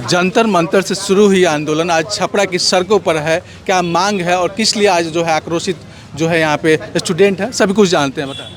जंतर मंतर से शुरू हुई आंदोलन आज छपरा की सड़कों पर है। क्या मांग है और किस लिए आज जो है आक्रोशित जो है यहाँ पे स्टूडेंट है, सभी कुछ जानते हैं। बता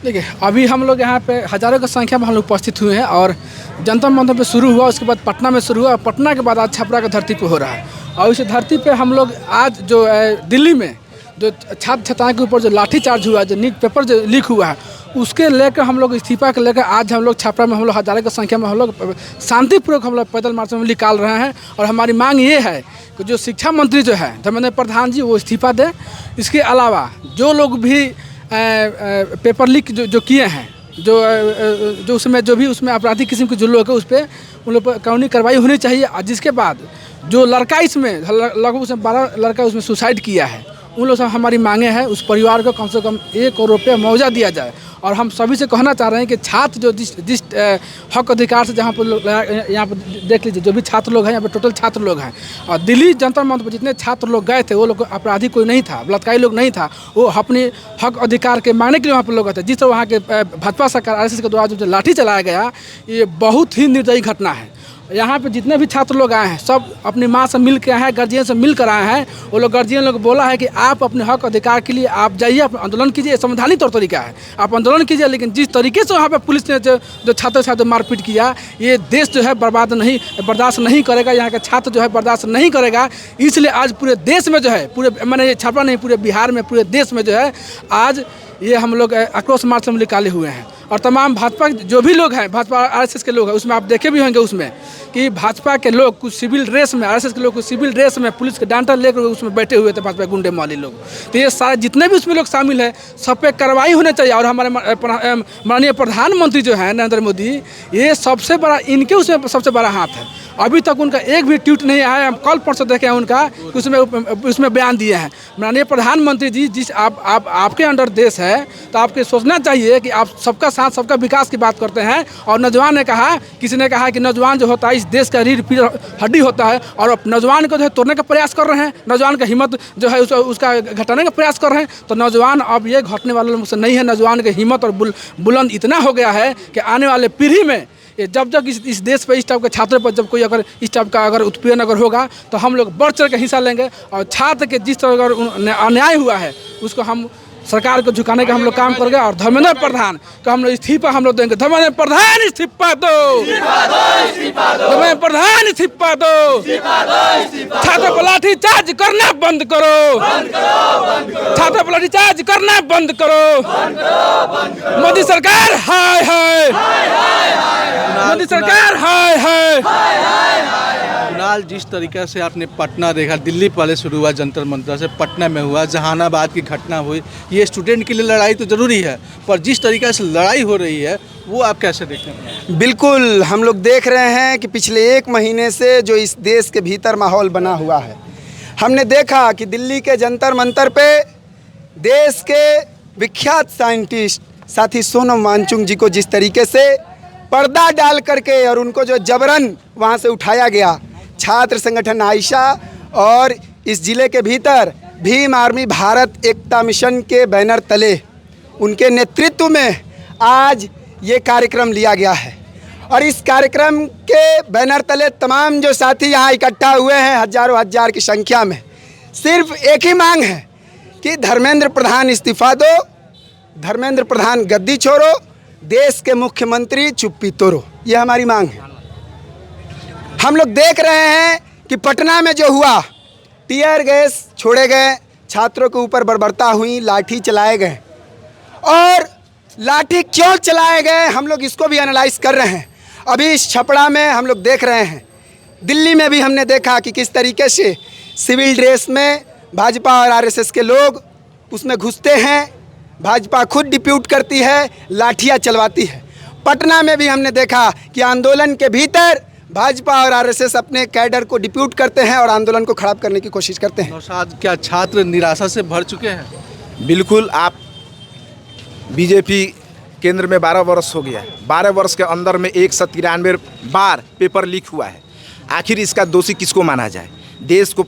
देखिए, अभी हम लोग यहाँ पे हज़ारों की संख्या में हम लोग उपस्थित हुए हैं और जंतर मंतर पे शुरू हुआ, उसके बाद पटना में शुरू हुआ और पटना के बाद आज छपरा की धरती पे हो रहा है। और इस धरती पे हम लोग आज जो दिल्ली में जो छात्र छात्राओं के ऊपर जो लाठीचार्ज हुआ, जो नीट पेपर जो लीक हुआ है, उसके लेकर हम लोग इस्तीफा के लेकर आज हम लोग छपरा में हम लोग हज़ारों की संख्या में हम लोग शांतिपूर्वक हम लोग पैदल मार्च में निकाल रहे हैं। और हमारी मांग ये है कि जो शिक्षा मंत्री जो है धर्मेंद्र प्रधान जी, वो इस्तीफा दें। इसके अलावा जो लोग भी पेपर लीक जो किए हैं, जो उसमें जो भी उसमें आपराधिक किस्म के जो लोग हैं, उस पर उन लोग पर कानूनी कार्रवाई होनी चाहिए। जिसके बाद जो लड़का इसमें लगभग उसमें 12 लड़का उसमें सुसाइड किया है, उन लोग से हमारी मांगे हैं उस परिवार को कम से कम 1 करोड़ रुपये मुआवजा दिया जाए। और हम सभी से कहना चाह रहे हैं कि छात्र जो जिस हक अधिकार से जहाँ पर यहाँ पर देख लीजिए, जो भी छात्र लोग हैं यहाँ पर टोटल छात्र लोग हैं, और दिल्ली जंतर मंतर पर जितने छात्र लोग गए थे वो लोग अपराधी कोई नहीं था, बलात्कारी लोग नहीं था, वो अपने हक अधिकार के मांगने के लिए वहाँ पर लोग गए थे। जिस तरह वहाँ के भाजपा सरकार RSS के द्वारा जो लाठी चलाया गया, ये बहुत ही निर्दयी घटना है। यहाँ पे जितने भी छात्र लोग आए हैं सब अपनी माँ से मिल के आए हैं, गार्जियन से मिल कर आए हैं। वो लोग गार्जियन लोग बोला है कि आप अपने हक अधिकार के लिए आप जाइए, आप आंदोलन कीजिए, संवैधानिक तौर तरीका है, आप आंदोलन कीजिए। लेकिन जिस तरीके से वहाँ पे पुलिस ने जो छात्र छात्र मारपीट किया, ये देश जो है बर्दाश्त नहीं करेगा, यहाँ के छात्र जो है बर्दाश्त नहीं करेगा। इसलिए आज पूरे देश में जो है, पूरे मैंने छपरा नहीं, पूरे बिहार में, पूरे देश में जो है आज ये हम लोग आक्रोश मार्च में निकाले हुए हैं। और तमाम भाजपा जो भी लोग हैं, भाजपा RSS के लोग हैं, उसमें आप देखे भी होंगे उसमें कि भाजपा के लोग कुछ सिविल ड्रेस में, RSS के लोग कुछ सिविल ड्रेस में पुलिस के डांटा लेकर उसमें बैठे हुए थे, भाजपा गुंडे माली लोग। तो ये सारे जितने भी उसमें लोग शामिल हैं, सब पे कार्रवाई होनी चाहिए। और हमारे माननीय प्रधानमंत्री जो है नरेंद्र मोदी, ये सबसे बड़ा, इनके उसमें सबसे बड़ा हाथ है। अभी तक उनका एक भी ट्वीट नहीं आया। हम कल परसों देखे हैं उनका, उसमें बयान दिए हैं। माननीय प्रधानमंत्री जी, जिस आपके अंडर देश है, तो आपको सोचना चाहिए कि आप सबका साथ, सबका विकास की बात करते हैं। और नौजवान ने कहा, किसी ने कहा कि नौजवान जो होता है इस देश का रीढ़ पीढ़ हड्डी होता है, और नौजवान को जो है तोड़ने का प्रयास कर रहे हैं, नौजवान का हिम्मत जो है उसका घटाने का प्रयास कर रहे हैं। तो नौजवान अब ये घटने वाले लोग से नहीं है। नौजवान की हिम्मत और बुलंद इतना हो गया है कि आने वाले पीढ़ी में जब तक इस देश पर इस टाइप के छात्रों पर जब कोई अगर इस टाइप का अगर उत्पीड़न अगर होगा, तो हम लोग बढ़ चढ़ के हिस्सा लेंगे। और छात्र के जिस तरह अगर अन्याय हुआ है, उसको हम सरकार को झुकाने का हम लोग काम करेंगे। और धर्मेंद्र प्रधान को हम लोग इस्तीफा हम लोग देंगे। धर्मेंद्र प्रधान इस्तीफा दो, धर्मेंद्र प्रधान इस्तीफा दो, छात्रों पर लाठीचार्ज करना बंद करो, छात्रों पर लाठीचार्ज करना बंद करो। मोदी सरकार हाय हाय, मोदी सरकार हाय हाय। कुणाल, जिस तरीके से आपने पटना देखा, दिल्ली पहले शुरू हुआ जंतर मंतर से, पटना में हुआ, जहानाबाद की घटना हुई, ये स्टूडेंट के लिए लड़ाई तो ज़रूरी है, पर जिस तरीके से लड़ाई हो रही है वो आप कैसे देखते हैं? बिल्कुल, हम लोग देख रहे हैं कि पिछले 1 महीने से जो इस देश के भीतर माहौल बना हुआ है, हमने देखा कि दिल्ली के जंतर मंतर पे देश के विख्यात साइंटिस्ट साथी सोनम वांगचुक जी को जिस तरीके से पर्दा डाल करके और उनको जो जबरन वहाँ से उठाया गया, छात्र संगठन आयशा और इस ज़िले के भीतर भीम आर्मी भारत एकता मिशन के बैनर तले उनके नेतृत्व में आज ये कार्यक्रम लिया गया है। और इस कार्यक्रम के बैनर तले तमाम जो साथी यहाँ इकट्ठा हुए हैं, हज़ारों हजार की संख्या में, सिर्फ एक ही मांग है कि धर्मेंद्र प्रधान इस्तीफा दो, धर्मेंद्र प्रधान गद्दी छोड़ो, देश के मुख्यमंत्री चुप्पी तोड़ो। ये हमारी मांग है। हम लोग देख रहे हैं कि पटना में जो हुआ, टीयर गैस छोड़े गए, छात्रों के ऊपर बर्बरता हुई, लाठी चलाए गए। और लाठी क्यों चलाए गए, हम लोग इसको भी एनालाइज कर रहे हैं। अभी इस छपरा में हम लोग देख रहे हैं, दिल्ली में भी हमने देखा कि किस तरीके से सिविल ड्रेस में भाजपा और RSS के लोग उसमें घुसते हैं, भाजपा खुद डिप्यूट करती है, लाठियाँ चलवाती है। पटना में भी हमने देखा कि आंदोलन के भीतर भाजपा और RSS अपने कैडर को डिप्यूट करते हैं और आंदोलन को खराब करने की कोशिश करते हैं। नौशाद, क्या छात्र निराशा से भर चुके हैं? बिल्कुल। आप बीजेपी केंद्र में 12 वर्ष हो गया है, 12 वर्ष के अंदर में 193 बार पेपर लीक हुआ है। आखिर इसका दोषी किसको माना जाए? देश को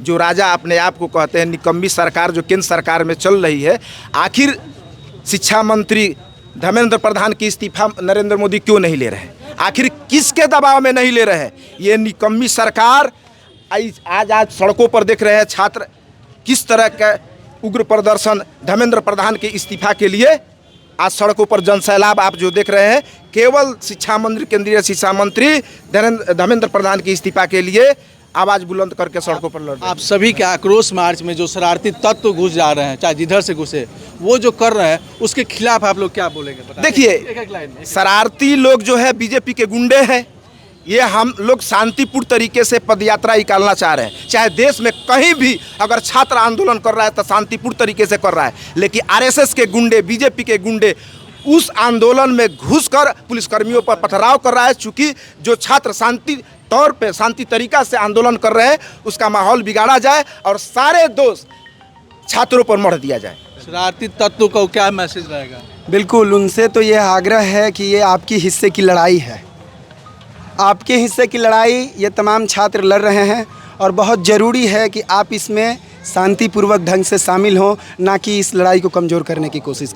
जो राजा अपने आप को कहते हैं, निकम्मी सरकार जो केंद्र सरकार में चल रही है, आखिर शिक्षा मंत्री धर्मेंद्र प्रधान की इस्तीफा नरेंद्र मोदी क्यों नहीं ले रहे हैं? आखिर किसके दबाव में नहीं ले रहे हैं? ये निकम्मी सरकार आज सड़कों पर देख रहे हैं छात्र किस तरह का उग्र प्रदर्शन, धर्मेंद्र प्रधान के इस्तीफा के लिए आज सड़कों पर जनसैलाब आप जो देख रहे हैं, केवल शिक्षा मंत्री, केंद्रीय शिक्षा मंत्री धर्मेंद्र प्रधान के इस्तीफा के लिए आवाज़ बुलंद करके सड़कों पर लड़ रहे हैं। आप सभी के आक्रोश मार्च में जो शरारती तत्व घुस जा रहे हैं, चाहे जिधर से घुसे, वो जो कर रहे हैं उसके खिलाफ आप लोग क्या बोलेंगे? देखिए, एक लाइन में। शरारती लोग जो है बीजेपी के गुंडे हैं। ये हम लोग शांतिपूर्ण तरीके से पदयात्रा निकालना चाह रहे हैं। चाहे देश में कहीं भी अगर छात्र आंदोलन कर रहा है तो शांतिपूर्ण तरीके से कर रहा है, लेकिन आरएसएस के गुंडे, बीजेपी के गुंडे उस आंदोलन में घुसकर पुलिसकर्मियों पर पथराव कर रहा है। चूँकि जो छात्र शांति तौर पे, शांति तरीका से आंदोलन कर रहे हैं, उसका माहौल बिगाड़ा जाए और सारे दोष छात्रों पर मढ़ दिया जाए। शरारती तत्व को क्या मैसेज रहेगा? बिल्कुल, उनसे तो ये आग्रह है कि ये आपकी हिस्से की लड़ाई है, आपके हिस्से की लड़ाई ये तमाम छात्र लड़ रहे हैं और बहुत ज़रूरी है कि आप इसमें शांतिपूर्वक ढंग से शामिल हों, ना कि इस लड़ाई को कमज़ोर करने की कोशिश करें।